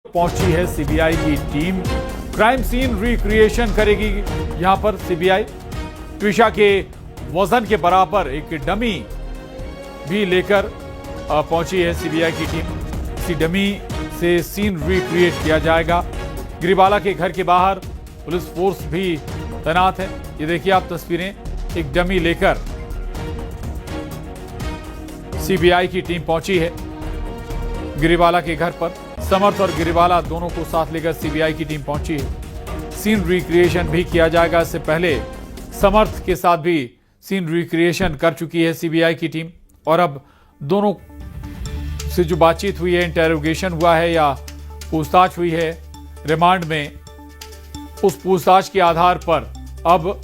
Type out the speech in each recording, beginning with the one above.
पहुंची है सीबीआई की टीम। क्राइम सीन रिक्रिएशन करेगी यहां पर सीबीआई। ट्विशा के वजन के बराबर एक डमी भी लेकर पहुंची है सीबीआई की टीम। इसी डमी से सीन रिक्रिएट किया जाएगा। गिरिबाला के घर के बाहर पुलिस फोर्स भी तैनात है। ये देखिए आप तस्वीरें, एक डमी लेकर सीबीआई की टीम पहुंची है गिरिबाला के घर पर। समर्थ और गिरिबाला दोनों को साथ लेकर सीबीआई की टीम पहुंची है। सीन रिक्रिएशन भी किया जाएगा। इससे पहले समर्थ के साथ भी सीन रिक्रिएशन कर चुकी है सीबीआई की टीम। और अब दोनों से जो बातचीत हुई है, इंटेरोगेशन हुआ है या पूछताछ हुई है रिमांड में, उस पूछताछ के आधार पर अब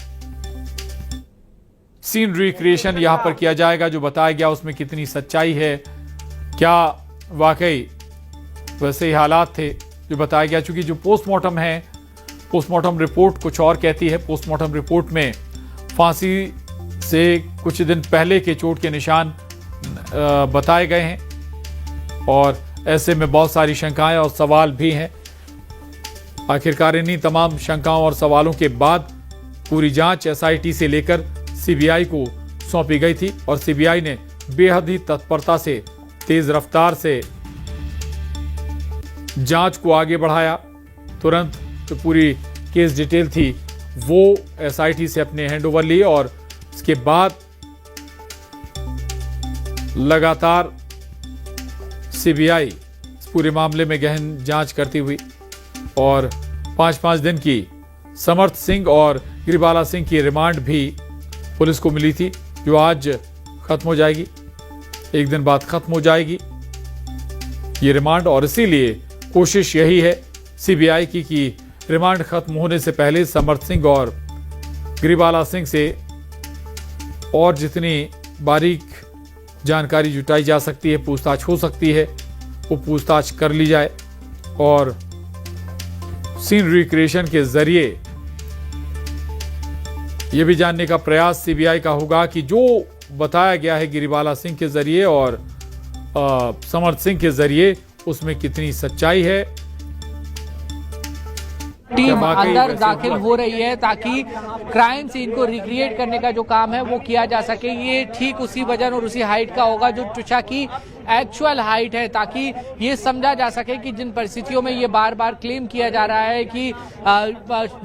सीन रिक्रिएशन यहां पर किया जाएगा। जो बताया गया उसमें कितनी सच्चाई है, क्या वाकई वैसे ही हालात थे जो बताया गया। चूंकि जो पोस्टमार्टम है, पोस्टमार्टम रिपोर्ट कुछ और कहती है। पोस्टमार्टम रिपोर्ट में फांसी से कुछ दिन पहले के चोट के निशान बताए गए हैं और ऐसे में बहुत सारी शंकाएं और सवाल भी हैं। आखिरकार इन्हीं तमाम शंकाओं और सवालों के बाद पूरी जांच एसआईटी से लेकर सीबीआई को सौंपी गई थी और सीबीआई ने बेहद ही तत्परता से, तेज रफ्तार से जांच को आगे बढ़ाया। तुरंत जो पूरी केस डिटेल थी वो एसआईटी से अपने हैंडओवर ली और इसके बाद लगातार सीबीआई इस पूरे मामले में गहन जांच करती हुई और 5-5 दिन की समर्थ सिंह और गिरिबाला सिंह की रिमांड भी पुलिस को मिली थी, जो आज खत्म हो जाएगी। एक दिन बाद खत्म हो जाएगी ये रिमांड। और इसीलिए कोशिश यही है सीबीआई की कि रिमांड खत्म होने से पहले समर्थ सिंह और गिरिबाला सिंह से और जितनी बारीक जानकारी जुटाई जा सकती है, पूछताछ हो सकती है, वो पूछताछ कर ली जाए और सीन रिक्रिएशन के जरिए यह भी जानने का प्रयास सीबीआई का होगा कि जो बताया गया है गिरिबाला सिंह के जरिए और समर्थ सिंह के जरिए उसमें कितनी सच्चाई है। टीम अंदर दाखिल हो रही है ताकि क्राइम सीन को रिक्रिएट करने का जो काम है वो किया जा सके। ये ठीक उसी वजन और उसी हाइट का होगा जो ट्विशा की एक्चुअल हाइट है, ताकि ये समझा जा सके कि जिन परिस्थितियों में ये बार बार क्लेम किया जा रहा है कि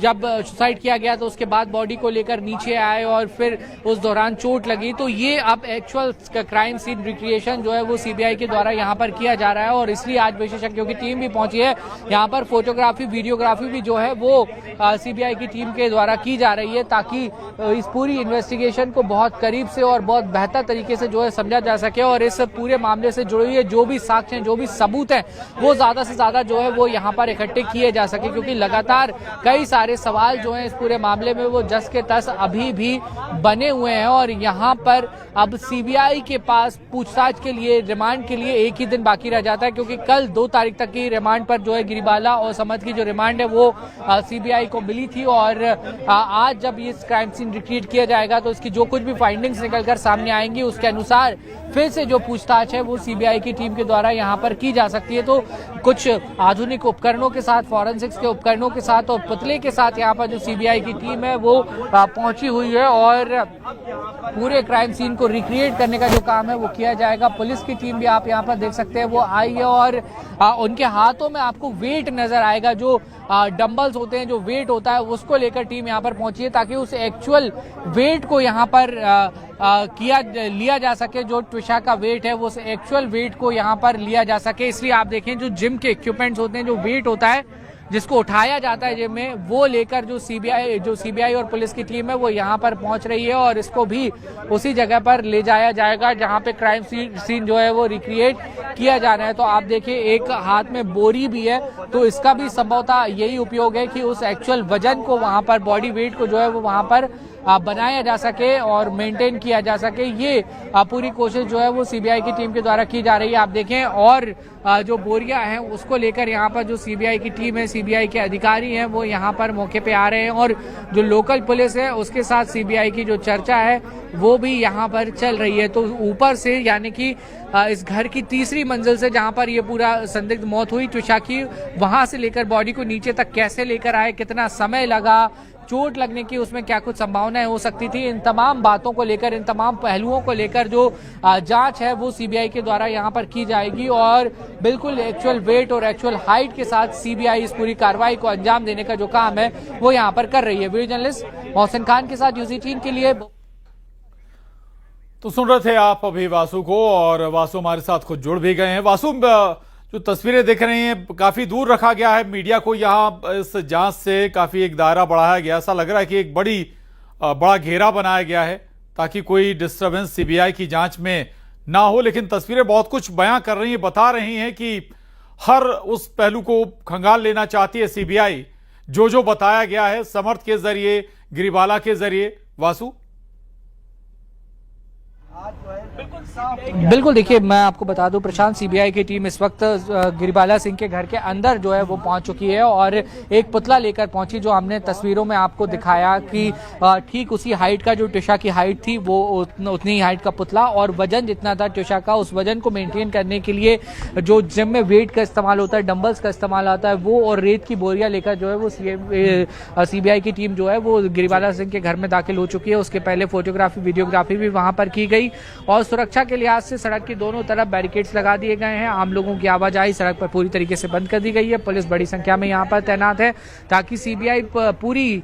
जब सुसाइड किया गया तो उसके बाद बॉडी को लेकर नीचे आए और फिर उस दौरान चोट लगी, तो ये अब एक्चुअल क्राइम सीन रिक्रिएशन जो है वो सीबीआई के द्वारा यहाँ पर किया जा रहा है। और इसलिए आज विशेषज्ञों की टीम भी पहुंची है यहाँ पर। फोटोग्राफी, वीडियोग्राफी भी जो है वो सीबीआई की टीम के द्वारा की जा रही है ताकि इस पूरी इन्वेस्टिगेशन को बहुत करीब से और बहुत बेहतर तरीके से जो है समझा जा सके और इस पूरे मामले से जुड़ी हुई जो भी साक्ष्य हैं, जो भी सबूत हैं, वो ज्यादा से ज्यादा जो है वो यहाँ पर इकट्ठे किए जा सके। क्योंकि लगातार कई सारे सवाल जो हैं इस पूरे मामले में वो जस के तस अभी भी बने हुए हैं और यहाँ पर अब सीबीआई के पास पूछताछ के लिए, रिमांड के लिए एक ही दिन बाकी रह जाता है। क्योंकि कल 2 तारीख तक की रिमांड पर जो है गिरिबाला और समर्थ की जो रिमांड है वो सीबीआई को मिली थी और आज जब ये क्राइम सीन रिक्रिएट किया जाएगा तो इसकी जो कुछ भी फाइंडिंग्स निकलकर सामने आएंगी उसके अनुसार फिर से जो पूछताछ है वो सीबीआई की टीम के द्वारा यहाँ पर की जा सकती है। तो कुछ आधुनिक उपकरणों के साथ, फॉरेंसिक्स के उपकरणों के साथ और पुतले के साथ यहाँ पर जो सीबीआई की टीम है वो पहुंची हुई है और पूरे क्राइम सीन को रिक्रिएट करने का जो काम है वो किया जाएगा। पुलिस की टीम भी आप यहाँ पर देख सकते हैं वो आई है और उनके हाथों में आपको वेट नजर आएगा, जो डंबल्स होते हैं, जो वेट होता है उसको लेकर टीम यहाँ पर पहुंची है ताकि उस एक्चुअल वेट को यहाँ पर लिया जा सके। जो ट्विशा का वेट है वो एक्चुअल वेट को यहाँ पर लिया जा सके। इसलिए आप देखें जो जिम के इक्विपमेंट्स होते हैं, जो वेट होता है जिसको उठाया जाता है जिम में, वो लेकर जो सीबीआई और पुलिस की टीम है वो यहाँ पर पहुंच रही है और इसको भी उसी जगह पर ले जाया जाएगा जहाँ पे क्राइम सीन जो है वो रिक्रिएट किया जा रहा है। तो आप देखिए एक हाथ में बोरी भी है, तो इसका भी संभवतः यही उपयोग है कि उस एक्चुअल वजन को वहाँ पर, बॉडी वेट को जो है वो वहाँ पर बनाया जा सके और मेंटेन किया जा सके, ये पूरी कोशिश जो है वो सीबीआई की टीम के द्वारा की जा रही है। आप देखें, और जो बोरियां हैं उसको लेकर यहाँ पर जो सीबीआई की टीम है, सीबीआई के अधिकारी हैं, वो यहाँ पर मौके पे आ रहे हैं और जो लोकल पुलिस है उसके साथ सीबीआई की जो चर्चा है वो भी यहाँ पर चल रही है। तो ऊपर से, यानी कि इस घर की तीसरी मंजिल से जहाँ पर ये पूरा संदिग्ध मौत हुई त्विषा की, वहां से लेकर बॉडी को नीचे तक कैसे लेकर आए, कितना समय लगा, चोट लगने की उसमें क्या कुछ संभावनाएं हो सकती थी, इन तमाम बातों को लेकर, इन तमाम पहलुओं को लेकर जो जांच है वो सीबीआई के द्वारा यहां पर की जाएगी और बिल्कुल एक्चुअल वेट और एक्चुअल हाइट के साथ सीबीआई इस पूरी कार्रवाई को अंजाम देने का जो काम है वो यहां पर कर रही है। वीडियो जर्नलिस्ट मोहसिन खान के साथ UC18 के लिए। तो सुन रहे थे आप अभी वासु को, और वासु हमारे साथ खुद जुड़ भी गए हैं। वासु, जो तस्वीरें दिख रही हैं, काफी दूर रखा गया है मीडिया को, यहाँ इस जांच से काफी एक दायरा बढ़ाया गया, ऐसा लग रहा है कि एक बड़ा घेरा बनाया गया है ताकि कोई डिस्टरबेंस सीबीआई की जांच में ना हो। लेकिन तस्वीरें बहुत कुछ बयां कर रही हैं, बता रही हैं कि हर उस पहलू को खंगाल लेना चाहती है सीबीआई, जो बताया गया है समर्थ के जरिए, गिरिबाला के जरिए। वासु, बिल्कुल, देखिए मैं आपको बता दूं प्रशांत, सीबीआई की टीम इस वक्त गिरिबाला सिंह के घर के अंदर जो है वो पहुंच चुकी है और एक पुतला लेकर पहुंची, जो हमने तस्वीरों में आपको दिखाया कि ठीक उसी हाइट का जो त्विषा की हाइट थी वो उतनी ही हाइट का पुतला, और वजन जितना था त्विषा का, उस वजन को मेंटेन करने के लिए जो जिम में वेट का इस्तेमाल होता है, डंबल्स का इस्तेमाल आता है, वो और रेत की बोरियां लेकर जो है वो सीबीआई की टीम जो है वो गिरिबाला सिंह के घर में दाखिल हो चुकी है। उसके पहले फोटोग्राफी, वीडियोग्राफी भी वहां पर की गई और सुरक्षा के लिहाज से सड़क की दोनों तरफ बैरिकेड्स लगा दिए गए हैं। आम लोगों की आवाजाही सड़क पर पूरी तरीके से बंद कर दी गई है। पुलिस बड़ी संख्या में यहां पर तैनात है ताकि सीबीआई पूरी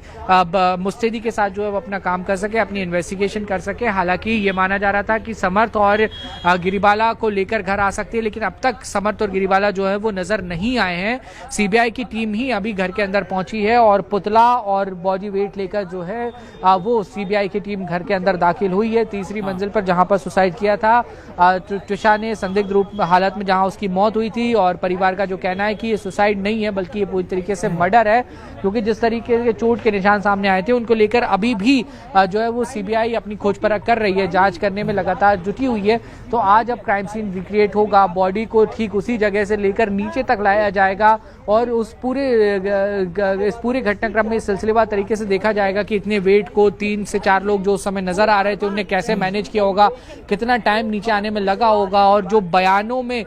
मुस्तैदी के साथ जो है वो अपना काम कर सके, अपनी इन्वेस्टिगेशन कर सके। हालांकि ये माना जा रहा था कि समर्थ और गिरिबाला को लेकर घर आ सकती है, लेकिन अब तक समर्थ और गिरिबाला जो है वो नजर नहीं आए हैं। सीबीआई की टीम ही अभी घर के अंदर पहुंची है और पुतला और बॉडी वेट लेकर जो है वो सीबीआई की टीम घर के अंदर दाखिल हुई है। तीसरी मंजिल पर जहां पर सुसाइड किया था त्विषा ने, संदिग्ध रूप हालत में जहां उसकी मौत हुई थी, और परिवार का जो कहना है कि ये सुसाइड नहीं है बल्कि ये पूरी तरीके से मर्डर है, क्योंकि जिस तरीके के चोट के निशान सामने आए थे उनको लेकर अभी भी जो है वो सीबीआई अपनी खोज परख कर रही है, जांच करने में लगातार जुटी हुई है। तो आज अब क्राइम सीन रिक्रिएट होगा, बॉडी को ठीक उसी जगह से लेकर नीचे तक लाया जाएगा और इस पूरे घटनाक्रम में सिलसिलेवार तरीके से देखा जाएगा कि इतने वेट को 3 से 4 लोग जो उस समय नजर आ रहे थे उन्हें कैसे मैनेज किया होगा, कितना टाइम नीचे आने में लगा होगा, और जो बयानों में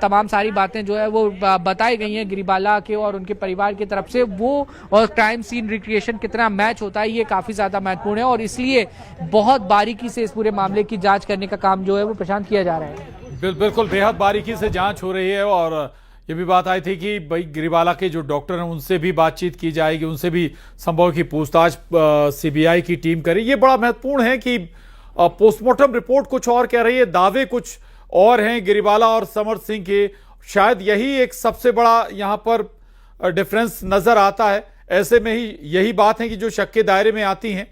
तमाम सारी बातें जो है वो बताई गई हैं गिरिबाला के और उनके परिवार की तरफ से, वो और क्राइम सीन रिक्रिएशन कितना मैच होता है, ये काफी ज्यादा महत्वपूर्ण है और इसलिए बहुत बारीकी से इस पूरे मामले की जांच करने का काम जो है वो प्रशांत किया जा रहा है। बिल्कुल, बेहद बारीकी से जांच हो रही है और ये भी बात आई थी कि भाई गिरिबाला के जो डॉक्टर हैं उनसे भी बातचीत की जाएगी, उनसे भी संभव की पूछताछ सीबीआई की टीम करे। ये बड़ा महत्वपूर्ण है कि पोस्टमार्टम रिपोर्ट कुछ और कह रही है, दावे कुछ और हैं गिरिबाला और समर्थ सिंह के। शायद यही एक सबसे बड़ा यहाँ पर डिफरेंस नजर आता है। ऐसे में ही यही बात है कि जो शक के दायरे में आती हैं।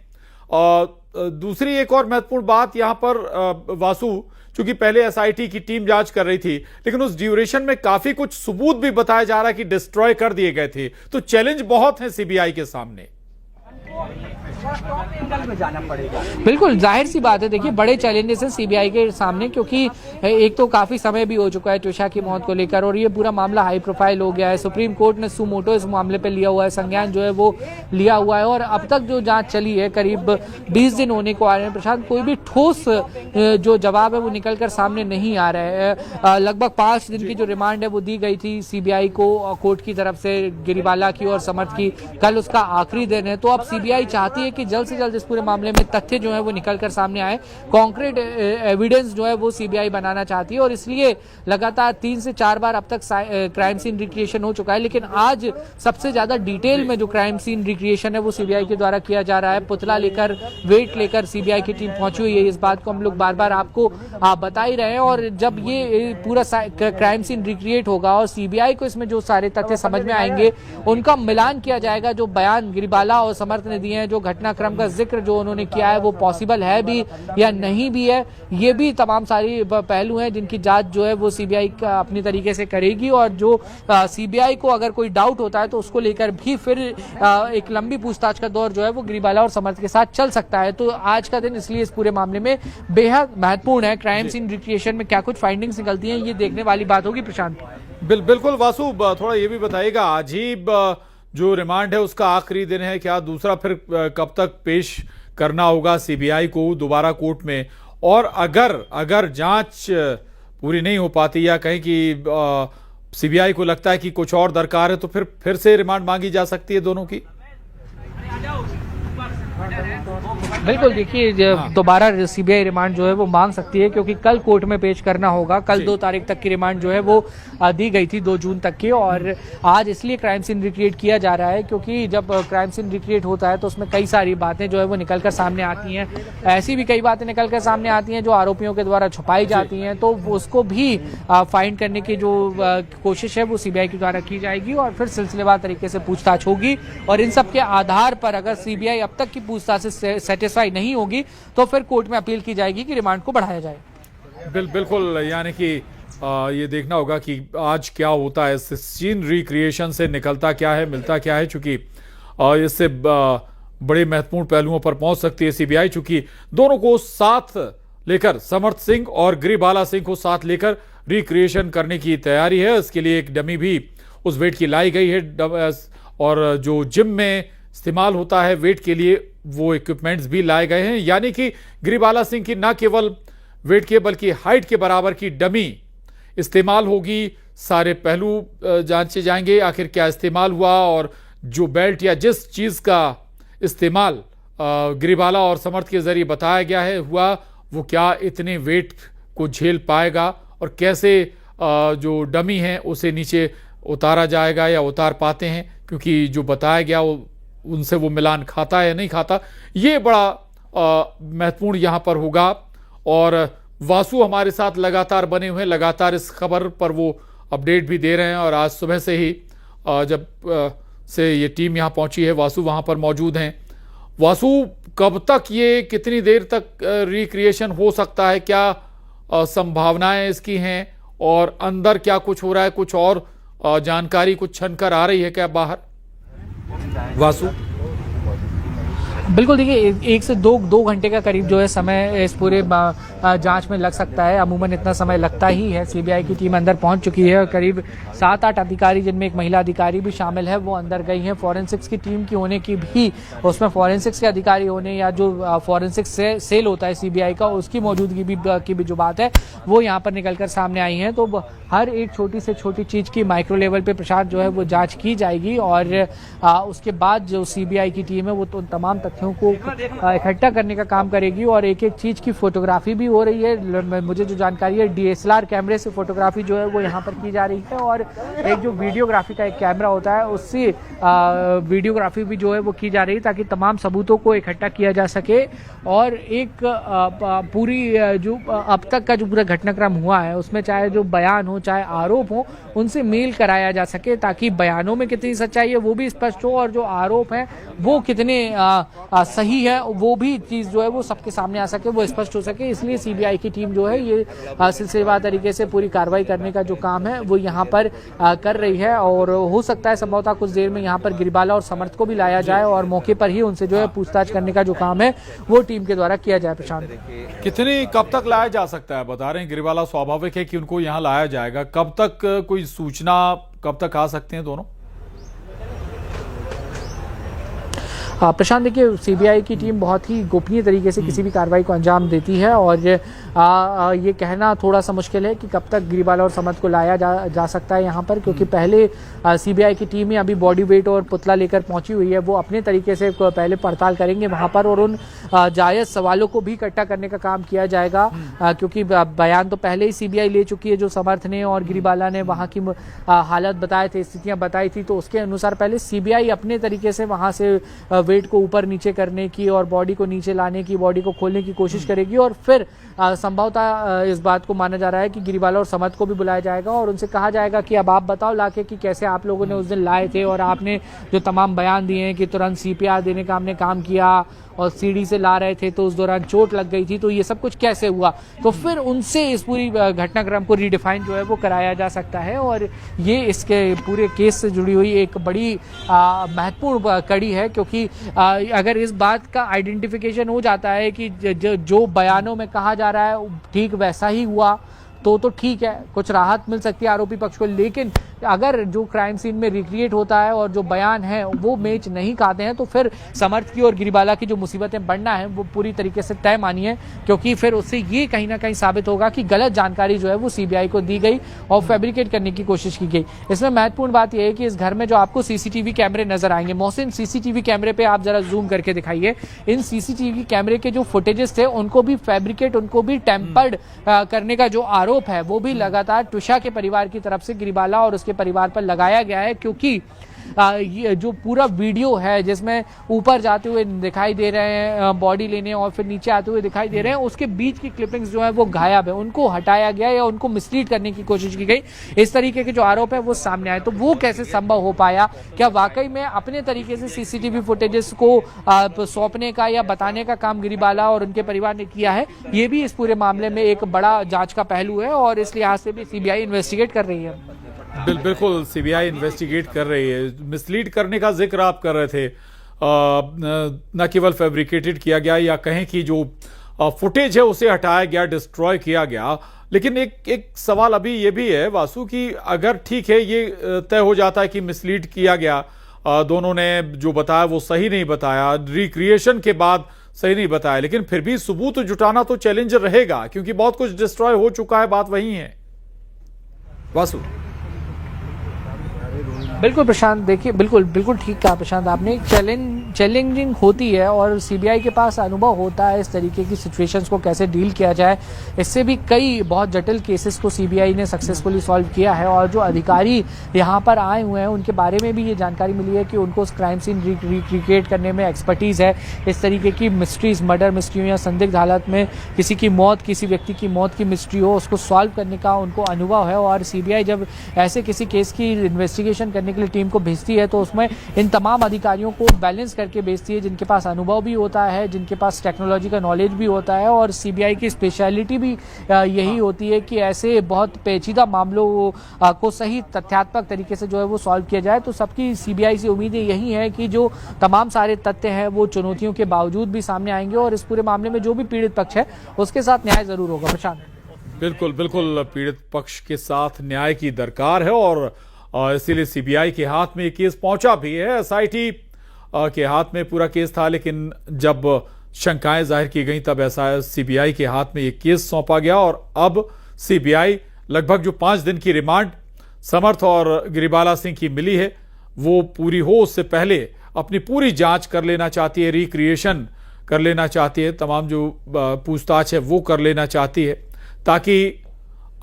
दूसरी एक और महत्वपूर्ण बात यहाँ पर वासु, चूंकि पहले एसआईटी की टीम जांच कर रही थी, लेकिन उस ड्यूरेशन में काफी कुछ सबूत भी बताया जा रहा है कि डिस्ट्रॉय कर दिए गए थे। तो चैलेंज बहुत है सीबीआई के सामने। में जाना पड़ेगा। बिल्कुल जाहिर सी बात है, देखिए बड़े चैलेंजेस हैं सीबीआई के सामने, क्योंकि एक तो काफी समय भी हो चुका है त्विषा की मौत को लेकर और ये पूरा मामला हाई प्रोफाइल हो गया है। सुप्रीम कोर्ट ने सुमोटो इस मामले पे लिया हुआ है, संज्ञान जो है वो लिया हुआ है और अब तक जो जांच चली है करीब 20 दिन होने को आ रहे हैं प्रशांत, कोई भी ठोस जो जवाब है वो निकल कर सामने नहीं आ रहा है। लगभग 5 दिन की जो रिमांड है वो दी गई थी सीबीआई को कोर्ट की तरफ से गिरिबाला की और समर्थ की, कल उसका आखिरी दिन है। तो अब सीबीआई चाहती है कि जल्द से जल्द इस पूरे मामले में तथ्य जो है वो निकल कर सामने आए, कॉन्क्रीट एविडेंस जो है वो सीबीआई बनाना चाहती है और इसलिए लगातार 3 से 4 बार अब तक क्राइम सीन रिक्रिएशन हो चुका है। लेकिन आज सबसे ज्यादा डिटेल में जो क्राइम सीन रिक्रिएशन है वो सीबीआई के द्वारा किया जा रहा है। पुतला लेकर, वेट लेकर सीबीआई की टीम पहुंची हुई है, इस बात को हम लोग बार बार आपको बता ही रहे हैं। और जब ये पूरा क्राइम सीन रिक्रिएट होगा और सीबीआई को इसमें जो सारे तथ्य समझ में आएंगे उनका मिलान किया जाएगा, जो बयान गिरिबाला और समर्थ ने दिए हैं, जो घटनाक्रम का जिक्र जो उन्होंने किया है वो पॉसिबल है भी या नहीं भी है, ये भी तमाम सारी पहलू हैं जिनकी जांच जो है वो सीबीआई अपनी तरीके से करेगी। और जो सीबीआई को अगर कोई डाउट होता है तो उसको लेकर भी फिर एक लंबी पूछताछ का दौर जो है वो गिरिबाला और समर्थ के साथ चल सकता है। तो आज का दिन इसलिए इस पूरे मामले में बेहद महत्वपूर्ण है। क्राइम सीन रिक्रिएशन में क्या कुछ फाइंडिंग्स निकलती हैं ये देखने वाली बात होगी। प्रशांत बिल्कुल वासु, थोड़ा ये भी बताइएगा, आज ही जो रिमांड है उसका आखिरी दिन है क्या? दूसरा फिर कब तक पेश करना होगा सीबीआई को दोबारा कोर्ट में? और अगर जांच पूरी नहीं हो पाती या कहीं कि सीबीआई को लगता है कि कुछ और दरकार है तो फिर से रिमांड मांगी जा सकती है दोनों की? बिल्कुल, देखिए दोबारा सीबीआई रिमांड जो है वो मांग सकती है क्योंकि कल कोर्ट में पेश करना होगा। कल 2 तारीख तक की रिमांड जो है वो दी गई थी 2 जून तक की, और आज इसलिए क्राइम सीन रिक्रिएट किया जा रहा है क्योंकि जब क्राइम सीन रिक्रिएट होता है तो उसमें कई सारी बातें जो है वो निकलकर सामने आती हैं। ऐसी भी कई बातें निकलकर सामने आती हैं जो आरोपियों के द्वारा छुपाई जाती हैं, तो उसको भी फाइंड करने की जो कोशिश है वो सीबीआई के द्वारा की जाएगी और फिर सिलसिलेवार तरीके से पूछताछ होगी। और इन सब के आधार पर अगर सीबीआई अब तक की पूछताछ से सेटिस्फाई नहीं होगी तो फिर कोर्ट में अपील की जाएगी कि रिमांड को बढ़ाया जाए। बिल्कुल, यानी कि ये देखना होगा कि आज क्या होता है, सीन रिक्रिएशन से निकलता क्या है, मिलता क्या है, चूंकि इससे बड़े महत्वपूर्ण पहलुओं पर पहुंच सकती है सीबीआई, चूंकि दोनों को साथ लेकर, समर्थ सिंह और गिरिबाला सिंह को साथ लेकर रिक्रिएशन करने की तैयारी है। इसके लिए एक डमी भी उस वेट की लाई गई है और जो जिम में इस्तेमाल होता है वेट के लिए वो इक्विपमेंट्स भी लाए गए हैं। यानी कि गिरिबाला सिंह की न केवल वेट के बल्कि हाइट के बराबर की डमी इस्तेमाल होगी। सारे पहलू जांचे जाएंगे, आखिर क्या इस्तेमाल हुआ और जो बेल्ट या जिस चीज़ का इस्तेमाल गिरिबाला और समर्थ के जरिए बताया गया है हुआ, वो क्या इतने वेट को झेल पाएगा और कैसे जो डमी है उसे नीचे उतारा जाएगा या उतार पाते हैं, क्योंकि जो बताया गया उनसे वो मिलान खाता है या नहीं खाता, ये बड़ा महत्वपूर्ण यहाँ पर होगा। और वासु हमारे साथ लगातार बने हुए हैं, लगातार इस खबर पर वो अपडेट भी दे रहे हैं और आज सुबह से ही जब से ये टीम यहाँ पहुंची है, वासु वहाँ पर मौजूद हैं। वासु, कब तक ये, कितनी देर तक रिक्रिएशन हो सकता है, क्या संभावनाएं इसकी हैं और अंदर क्या कुछ हो रहा है, कुछ और जानकारी कुछ छनकर आ रही है क्या बाहर? वासु बिल्कुल, देखिए 1 से 2 घंटे का करीब जो है समय इस पूरे जांच में लग सकता है। अमूमन इतना समय लगता ही है। सीबीआई की टीम अंदर पहुंच चुकी है और करीब 7-8 अधिकारी, जिनमें एक महिला अधिकारी भी शामिल है, वो अंदर गई हैं। फॉरेंसिक्स की टीम की होने की भी, उसमें फॉरेंसिक्स के अधिकारी होने या जो फॉरेंसिक्स सेल होता है सीबीआई का, उसकी मौजूदगी की भी जो बात है वो यहाँ पर निकल कर सामने आई है। तो हर एक छोटी से छोटी चीज़ की माइक्रो लेवल पे प्रशांत जो है वो जांच की जाएगी और उसके बाद जो सीबीआई की टीम है वो तो तमाम तथ्यों को इकट्ठा करने का काम करेगी और एक एक चीज़ की फोटोग्राफी भी हो रही है। मुझे जो जानकारी है, डीएसएलआर कैमरे से फोटोग्राफी जो है वो यहाँ पर की जा रही है और एक जो वीडियोग्राफी का एक कैमरा होता है उससे वीडियोग्राफी भी जो है वो की जा रही है ताकि तमाम सबूतों को इकट्ठा किया जा सके और एक पूरी जो अब तक का जो पूरा घटनाक्रम हुआ है उसमें चाहे जो बयान हो चाहे आरोप हो उनसे मेल कराया जा सके ताकि बयानों में कितनी सच्चाई है वो भी स्पष्ट हो और जो आरोप हैं वो कितने सही है वो भी चीज़ जो है वो सबके सामने आ सके, वो स्पष्ट हो सके। इसलिए सीबीआई की टीम जो है ये सिलसिलेवार तरीके से पूरी कार्रवाई करने का जो काम है वो यहाँ पर कर रही है और हो सकता है संभवतः कुछ देर में यहाँ पर गिरिबाला और समर्थ को भी लाया जाए और मौके पर ही उनसे जो है पूछताछ करने का जो काम है वो टीम के द्वारा किया जाए। प्रशांत, कितनी कब तक लाया जा सकता है? बता रहे हैं गिरिबाला, स्वाभाविक है कि उनको यहाँ लाया जाएगा, कब तक कोई सूचना कब तक आ सकते हैं दोनों? प्रशांत, देखिए सीबीआई की टीम बहुत ही गोपनीय तरीके से किसी भी कार्रवाई को अंजाम देती है और ये कहना थोड़ा सा मुश्किल है कि कब तक गिरिबाला और समर्थ को लाया जा सकता है यहाँ पर, क्योंकि पहले सीबीआई की टीम अभी बॉडी वेट और पुतला लेकर पहुंची हुई है। वो अपने तरीके से पहले पड़ताल करेंगे वहाँ पर और उन जायज़ सवालों को भी इकट्ठा करने का काम किया जाएगा क्योंकि बयान तो पहले ही सीबीआई ले चुकी है। जो समर्थ ने और गिरिबाला ने वहाँ की हालत बताए थे, स्थितियाँ बताई थी, तो उसके अनुसार पहले सीबीआई अपने तरीके से वहाँ से वेट को ऊपर नीचे करने की और बॉडी को नीचे लाने की, बॉडी को खोलने की कोशिश करेगी और फिर संभवतः इस बात को माना जा रहा है कि गिरिबाला और समर्थ को भी बुलाया जाएगा और उनसे कहा जाएगा कि अब आप बताओ लाके कि कैसे आप लोगों ने उस दिन लाए थे और आपने जो तमाम बयान दिए हैं कि तुरंत CPR देने का हमने काम किया और सीढ़ी से ला रहे थे तो उस दौरान चोट लग गई थी, तो ये सब कुछ कैसे हुआ, तो फिर उनसे इस पूरी घटनाक्रम को रीडिफाइन जो है वो कराया जा सकता है। और ये इसके पूरे केस से जुड़ी हुई एक बड़ी महत्वपूर्ण कड़ी है, क्योंकि अगर इस बात का आइडेंटिफिकेशन हो जाता है कि जो बयानों में कहा जा रहा है ठीक वैसा ही हुआ तो ठीक है, कुछ राहत मिल सकती है आरोपी पक्ष को। लेकिन अगर जो क्राइम सीन में रिक्रिएट होता है और जो बयान है वो मैच नहीं खाते हैं तो फिर समर्थ की और गिरिबाला की जो मुसीबतें बढ़ना है वो पूरी तरीके से तय मानी है, क्योंकि फिर उससे ये कहीं ना कहीं साबित होगा कि गलत जानकारी जो है वो CBI को दी गई और फैब्रिकेट करने की कोशिश की गई। इसमें महत्वपूर्ण बात यह है कि इस घर में जो आपको CCTV कैमरे नजर आएंगे, मोहसिन CCTV कैमरे पे आप जरा जूम करके दिखाइए, इन CCTV कैमरे के जो फुटेजेस थे उनको भी फैब्रिकेट, उनको भी टेम्पर्ड करने का जो आरोप है वो भी लगातार ट्विशा के परिवार की तरफ से गिरिबाला और उसके परिवार पर लगाया गया है। क्योंकि ये जो पूरा वीडियो है जिसमें ऊपर जाते हुए दिखाई दे रहे हैं बॉडी लेने और फिर नीचे आते हुए दिखाई दे रहे हैं, उसके बीच की क्लिपिंग्स जो है वो गायब है, उनको हटाया गया या उनको मिसलीड करने की कोशिश की गई। इस तरीके के जो आरोप है वो सामने आए, तो वो कैसे संभव हो पाया? क्या वाकई में अपने तरीके से CCTV फुटेजेस को सौंपने का या बताने का काम गिरिबाला और उनके परिवार ने किया है? ये भी इस पूरे मामले में एक बड़ा जांच का पहलू है और इस लिहाज से भी CBI इन्वेस्टिगेट कर रही है। बिल्कुल CBI इन्वेस्टिगेट कर रही है। मिसलीड करने का जिक्र आप कर रहे थे, न केवल फैब्रिकेटेड किया गया या कहें कि जो फुटेज है उसे हटाया गया, डिस्ट्रॉय किया गया, लेकिन एक सवाल अभी ये भी है वासु कि अगर ठीक है ये तय हो जाता है कि मिसलीड किया गया, दोनों ने जो बताया वो सही नहीं बताया, रिक्रिएशन के बाद सही नहीं बताया, लेकिन फिर भी सबूत जुटाना तो चैलेंज रहेगा क्योंकि बहुत कुछ डिस्ट्रॉय हो चुका है। बात वही है वासु। बिल्कुल प्रशांत, देखिए बिल्कुल ठीक कहा प्रशांत आपने। चैलेंजिंग होती है और CBI के पास अनुभव होता है इस तरीके की सिचुएशंस को कैसे डील किया जाए। इससे भी कई बहुत जटिल केसेस को CBI ने सक्सेसफुली सॉल्व किया है और जो अधिकारी यहाँ पर आए हुए हैं उनके बारे में भी ये जानकारी मिली है कि उनको उस क्राइम सीन रिक्रिएट करने में एक्सपर्टीज़ है। इस तरीके की मिस्ट्रीज, मर्डर मिस्ट्री या संदिग्ध हालत में किसी की मौत, किसी व्यक्ति की मौत की मिस्ट्री हो, उसको सॉल्व करने का उनको अनुभव है। और CBI जब ऐसे किसी केस की इन्वेस्टिगेशन करने के लिए टीम को भेजती है तो उसमें इन तमाम अधिकारियों को बैलेंस करके भेजती है जिनके पास अनुभव भी होता है, जिनके पास टेक्नोलॉजी का नॉलेज भी होता है। और CBI की स्पेशलिटी भी यही होती है कि ऐसे बहुत पेचीदा मामलों को सही तथ्यात्मक तरीके से जो है वो सॉल्व किया जाए। तो सबकी CBI से उम्मीदें यही है कि जो तमाम सारे तथ्य हैं वो चुनौतियों के बावजूद भी सामने आएंगे और इस पूरे मामले में जो भी पीड़ित पक्ष है उसके साथ न्याय जरूर होगा। प्रशांत, बिल्कुल पीड़ित पक्ष के साथ न्याय की दरकार है और इसीलिए CBI के हाथ में ये केस पहुंचा भी है। SIT के हाथ में पूरा केस था, लेकिन जब शंकाएं जाहिर की गई तब ऐसा CBI के हाथ में ये केस सौंपा गया और अब CBI लगभग जो 5 दिन की रिमांड समर्थ और गिरिबाला सिंह की मिली है वो पूरी हो उससे पहले अपनी पूरी जांच कर लेना चाहती है, रिक्रिएशन कर लेना चाहती है, तमाम जो पूछताछ है वो कर लेना चाहती है, ताकि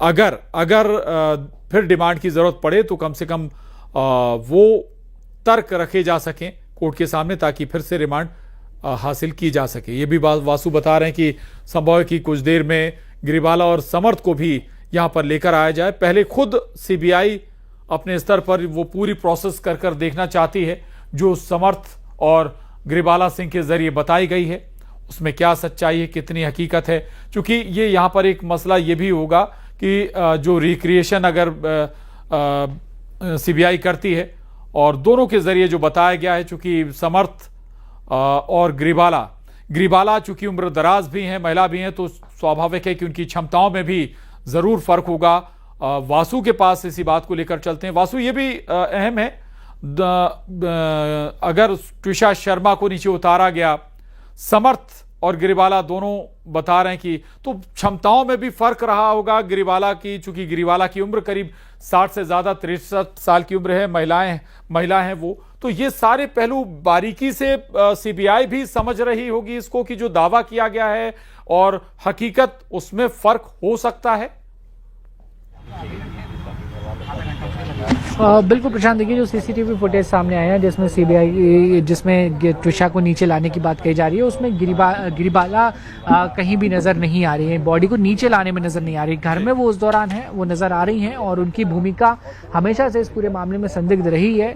अगर फिर डिमांड की जरूरत पड़े तो कम से कम वो तर्क रखे जा सकें कोर्ट के सामने ताकि फिर से रिमांड हासिल की जा सके। ये भी बात वासु बता रहे हैं कि संभव है कि कुछ देर में गिरिबाला और समर्थ को भी यहां पर लेकर आया जाए। पहले खुद CBI अपने स्तर पर वो पूरी प्रोसेस कर देखना चाहती है जो समर्थ और गिरिबाला सिंह के जरिए बताई गई है, उसमें क्या सच्चाई है, कितनी हकीकत है। क्योंकि ये यहाँ पर एक मसला ये भी होगा कि जो रिक्रिएशन अगर CBI करती है और दोनों के जरिए जो बताया गया है, चूंकि समर्थ और गिरिबाला चूंकि उम्र दराज भी हैं, महिला भी हैं, तो स्वाभाविक है कि उनकी क्षमताओं में भी जरूर फर्क होगा। वासु के पास इसी बात को लेकर चलते हैं। वासु, ये भी अहम है, अगर ट्विशा शर्मा को नीचे उतारा गया, समर्थ और गिरिबाला दोनों बता रहे हैं कि तो क्षमताओं में भी फर्क रहा होगा गिरिबाला की, चूंकि गिरिबाला की उम्र करीब 60 से ज्यादा 63 साल की उम्र है, महिला हैं वो, तो ये सारे पहलू बारीकी से CBI भी समझ रही होगी इसको कि जो दावा किया गया है और हकीकत उसमें फर्क हो सकता है। बिल्कुल प्रशांत, देखिए जो सीसीटीवी फुटेज सामने आया है जिसमें सीबीआई जिसमें ट्विशा को नीचे लाने की बात कही जा रही है, उसमें गिरिबाला कहीं भी नजर नहीं आ रही है, बॉडी को नीचे लाने में नजर नहीं आ रही, घर में वो उस दौरान है वो नजर आ रही हैं और उनकी भूमिका हमेशा से इस पूरे मामले में संदिग्ध रही है।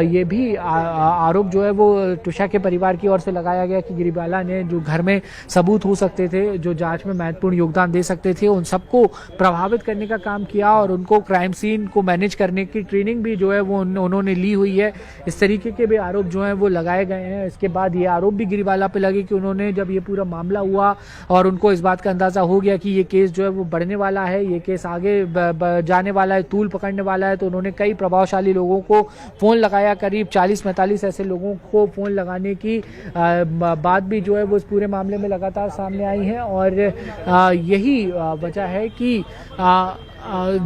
ये भी आरोप जो है वो ट्विशा के परिवार की ओर से लगाया गया कि गिरिबाला ने जो घर में सबूत हो सकते थे, जो जांच में महत्वपूर्ण योगदान दे सकते थे, उन सबको प्रभावित करने का काम किया और उनको क्राइम सीन को मैनेज करने की ट्रेनिंग भी जो है वो उन्होंने ली हुई है। इस तरीके के भी आरोप जो है वो लगाए गए हैं। इसके बाद ये आरोप भी गिरिबाला पे लगे कि उन्होंने जब ये पूरा मामला हुआ और उनको इस बात का अंदाजा हो गया कि ये केस जो है वो बढ़ने वाला है, ये केस आगे जाने वाला है, तूल पकड़ने वाला है, तो उन्होंने कई प्रभावशाली लोगों को फोन लगाया, करीब 40-45 ऐसे लोगों को फोन लगाने की बात भी जो है वो इस पूरे मामले में लगातार सामने आई है और यही वजह है कि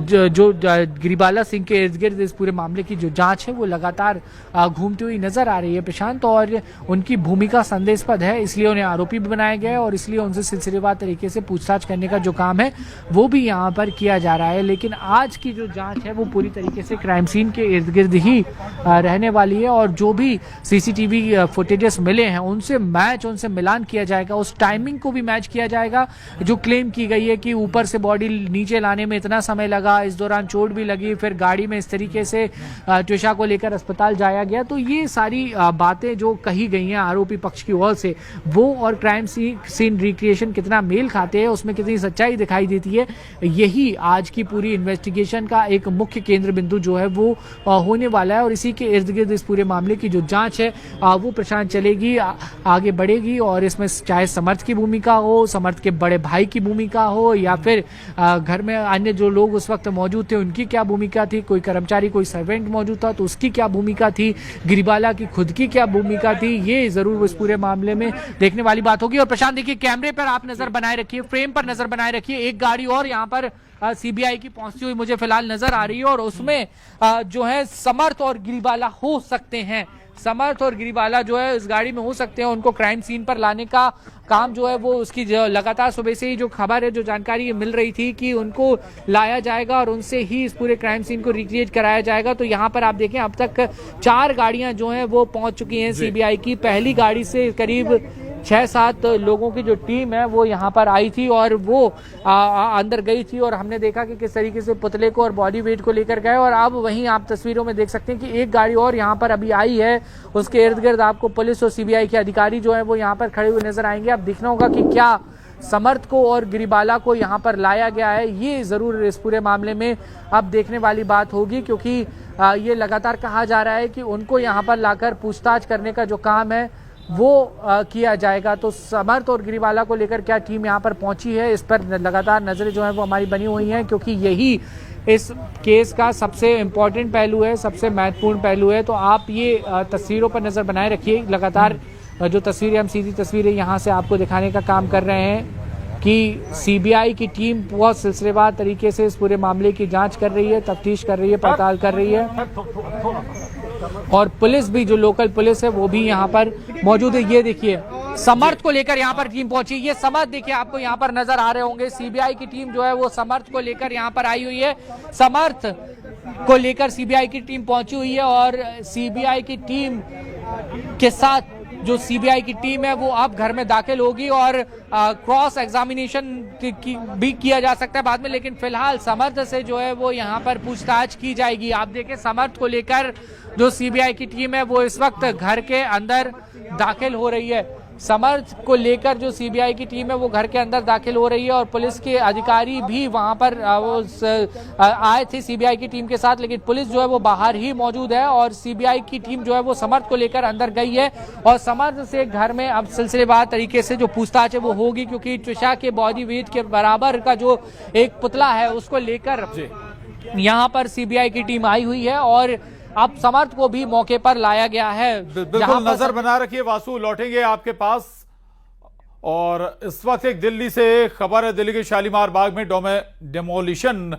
जो गिरिबाला सिंह के इर्द गिर्द इस पूरे मामले की जो जांच है वो लगातार घूमती हुई नजर आ रही है प्रशांत, और उनकी भूमिका संदेहास्पद है, इसलिए उन्हें आरोपी भी बनाया गया है और इसलिए उनसे सिलसिलेवार तरीके से पूछताछ करने का जो काम है वो भी यहाँ पर किया जा रहा है। लेकिन आज की जो जांच है वो पूरी तरीके से क्राइम सीन के इर्द गिर्द ही रहने वाली है और जो भी सीसीटीवी फुटेजेस मिले हैं उनसे मिलान किया जाएगा, उस टाइमिंग को भी मैच किया जाएगा जो क्लेम की गई है कि ऊपर से बॉडी नीचे लाने में इतना समय लगा, इस दौरान चोट भी लगी, फिर गाड़ी में इस तरीके से ट्विशा को लेकर अस्पताल जाया गया। तो ये सारी बातें जो कही गई हैं आरोपी पक्ष की ओर से, वो और क्राइम सीन रिक्रिएशन कितना मेल खाते हैं, उसमें कितनी सच्चाई दिखाई देती है, यही आज की पूरी इन्वेस्टिगेशन का एक मुख्य केंद्र बिंदु जो है वो होने वाला है और इसी के इर्द गिर्द इस पूरे मामले की जो जांच है वो प्रशांत चलेगी, आगे बढ़ेगी और इसमें चाहे समर्थ की भूमिका हो, समर्थ के बड़े भाई की भूमिका हो या फिर घर में अन्य जो लोग उस वक्त मौजूद थे उनकी क्या भूमिका थी, कोई कर्मचारी कोई सर्वेंट मौजूद था तो उसकी क्या भूमिका थी, गिरिबाला की खुद की क्या भूमिका थी, ये जरूर इस पूरे मामले में देखने वाली बात होगी। और प्रशांत देखिए कैमरे पर आप नजर बनाए रखिए, फ्रेम पर नजर बनाए रखिए, एक गाड़ी और यहाँ पर सीबीआई की पहुंचती हुई मुझे फिलहाल नजर आ रही है और उसमें जो है समर्थ और गिरिबाला हो सकते हैं, समर्थ और गिरिबाला जो है इस गाड़ी में हो सकते हैं, उनको क्राइम सीन पर लाने का काम जो है वो उसकी लगातार सुबह से ही जो खबर है, जो जानकारी मिल रही थी कि उनको लाया जाएगा और उनसे ही इस पूरे क्राइम सीन को रिक्रिएट कराया जाएगा। तो यहाँ पर आप देखें अब तक 4 गाड़ियां जो हैं वो पहुंच चुकी हैं सीबीआई की, पहली गाड़ी से करीब 6-7 लोगों की जो टीम है वो यहाँ पर आई थी और वो अंदर गई थी और हमने देखा कि किस तरीके से पुतले को और बॉडी वेट को लेकर गए और अब वहीं आप तस्वीरों में देख सकते हैं कि एक गाड़ी और यहाँ पर अभी आई है, उसके इर्द गिर्द आपको पुलिस और सीबीआई के अधिकारी जो है वो यहाँ पर खड़े हुए नजर आएंगे। अब देखना होगा कि क्या समर्थ को और गिरिबाला को यहाँ पर लाया गया है, ये जरूर इस पूरे मामले में अब देखने वाली बात होगी क्योंकि ये लगातार कहा जा रहा है कि उनको यहाँ पर लाकर पूछताछ करने का जो काम है वो किया जाएगा। तो समर्थ और गिरिबाला को लेकर क्या टीम यहाँ पर पहुंची है, इस पर लगातार नजरें जो है वो हमारी बनी हुई हैं क्योंकि यही इस केस का सबसे इम्पोर्टेंट पहलू है, सबसे महत्वपूर्ण पहलू है। तो आप ये तस्वीरों पर नजर बनाए रखिए, लगातार जो तस्वीरें हम सीधी तस्वीरें यहाँ से आपको दिखाने का काम कर रहे हैं कि सीबीआई की टीम बहुत सिलसिलेवार तरीके से इस पूरे मामले की जांच कर रही है, तफ्तीश कर रही है, पड़ताल कर रही है और पुलिस भी जो लोकल पुलिस है वो भी यहाँ पर मौजूद है। ये देखिए समर्थ को लेकर यहाँ पर टीम पहुंची, ये समर्थ देखिए आपको यहाँ पर नजर आ रहे होंगे, सीबीआई की टीम जो है वो समर्थ को लेकर यहाँ पर आई हुई है, समर्थ को लेकर सीबीआई की टीम पहुंची हुई है और सीबीआई की टीम के साथ जो सीबीआई की टीम है वो अब घर में दाखिल होगी और क्रॉस एग्जामिनेशन भी किया जा सकता है बाद में, लेकिन फिलहाल समर्थ से जो है वो यहाँ पर पूछताछ की जाएगी। आप देखें समर्थ को लेकर जो सीबीआई की टीम है वो इस वक्त घर के अंदर दाखिल हो रही है, समर्थ को लेकर जो सीबीआई की टीम है वो घर के अंदर दाखिल हो रही है और पुलिस के अधिकारी भी वहां पर आए थे सीबीआई की टीम के साथ, लेकिन पुलिस जो है वो बाहर ही मौजूद है और सीबीआई की टीम जो है वो समर्थ को लेकर अंदर गई है और समर्थ से घर में अब सिलसिलेवार तरीके से जो पूछताछ है वो होगी क्योंकि ट्विशा के बॉडी वेट के बराबर का जो एक पुतला है उसको लेकर यहाँ पर सीबीआई की टीम आई हुई है और अब समर्थ को भी मौके पर लाया गया है। बिल्कुल नजर बना रखिए वासु, लौटेंगे आपके पास। और इस वक्त एक दिल्ली से खबर है, दिल्ली के शालीमार बाग में डेमोलिशन